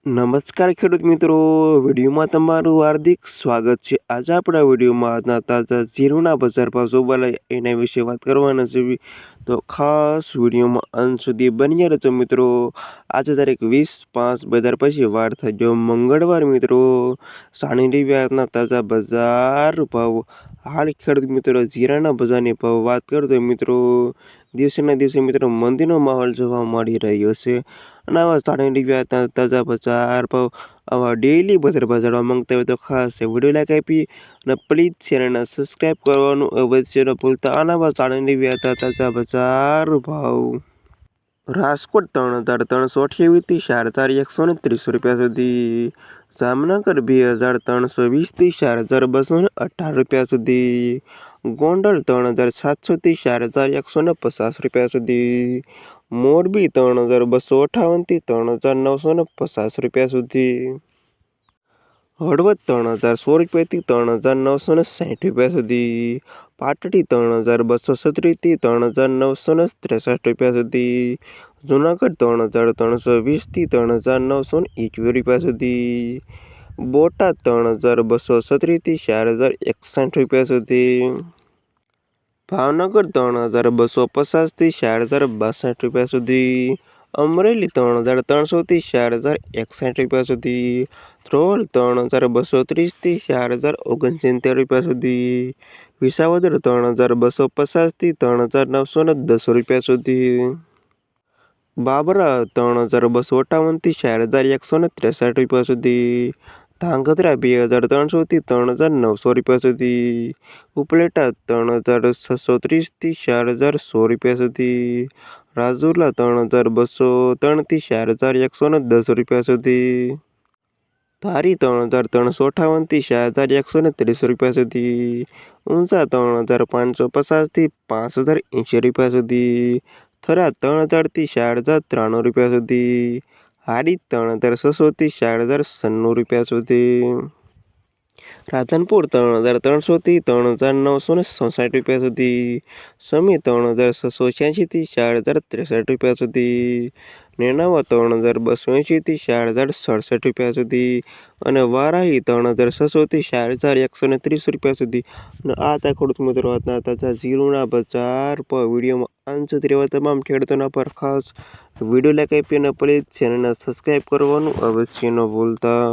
નમસ્કાર ખેડૂત મિત્રો, વિડીયોમાં તમારું હાર્દિક સ્વાગત છે। આજે આપણા વિડીયોમાં આજના તાજા જીરુના બજાર ભાવ શું બોલાય એના વિશે વાત કરવાના છે। તો ખાસ વિડીયોમાં અંત સુધી બન્યા રહેજો મિત્રો। આજે તારીખ 20/5/2025 વાર થઈ ગયો મંગળવાર મિત્રો। સાણી આજના તાજા બજાર ભાવ હાલ ખેડૂત મિત્રો જીરાના બજારની ભાવ વાત કરતો મિત્રો દિવસેના દિવસે મિત્રો મંદીનો માહોલ જોવા મળી રહ્યો છે। અને આવા સાણી તાજા બજાર ભાવ આવા ડેઈલી બજાર ભાવ જાણવા માંગતા હોય તો ખાસ વિડીયો લાઈક આપી અને પ્લીઝ ચેનલને સબસ્ક્રાઈબ કરવાનું અવશ્ય ન ભૂલતા। આના સાણી તાજા બજાર ભાવ રાજકોટ 3,328 થી 4,130 રૂપિયા સુધી, જામનગર 2,320 થી 4,218 રૂપિયા સુધી, ગોંડલ 3,700 થી 4,150 રૂપિયા સુધી, મોરબી 3,258 થી 3,950 રૂપિયા સુધી, હળવદ 3,100 રૂપિયાથી 3,960 રૂપિયા સુધી, પાટડી 3,236 થી 3,963 રૂપિયા સુધી, જુનાગઢ 3,320 થી 3,921 રૂપિયા સુધી, બોટાદ 3,236 થી 4,061 રૂપિયા સુધી, ભાવનગર 3,250 થી 4,062 રૂપિયા સુધી, અમરેલી 3,300 થી 4,061 રૂપિયા સુધી, ધ્રોલ 3,230 થી 4,069 રૂપિયા સુધી, વિસાવદર 3,250 થી 3,910 રૂપિયા સુધી, બાબરા 3,258 થી 4,163 રૂપિયા સુધી, ધાંગધ્રા 2,300 થી 3,900 રૂપિયા સુધી, ઉપલેટા 3,630 થી 4,100 રૂપિયા સુધી, રાજુલા 3,203 થી 4,110 રૂપિયા સુધી, ધારી 3,358 થી 4,130 રૂપિયા સુધી, ઊંઝા 3,550 થી 5,080 રૂપિયા સુધી, થરાદ 3,000 થી 4,093 રૂપિયા સુધી, હાડીજ 3,600 થી 4,096 રૂપિયા સુધી, રાધનપુર 3,300 થી 3,967 રૂપિયા સુધી, સમી 3,686 થી 4,063 રૂપિયા સુધી, નેનાવા 3,280 થી 4,067 રૂપિયા સુધી, અને વારાહી 3,600 થી 4,130 રૂપિયા સુધી। અને આ હતા ખેડૂત મિત્રો આજના તાજા જીરુના બજાર પર વિડીયોમાં અંત સુધી રહેવા તમામ ખેડૂતોના પર ખાસ વિડીયો લાઈક આપી અને પ્લીઝ ચેનલને સબસ્ક્રાઈબ કરવાનું અવશ્ય ન ભૂલતા।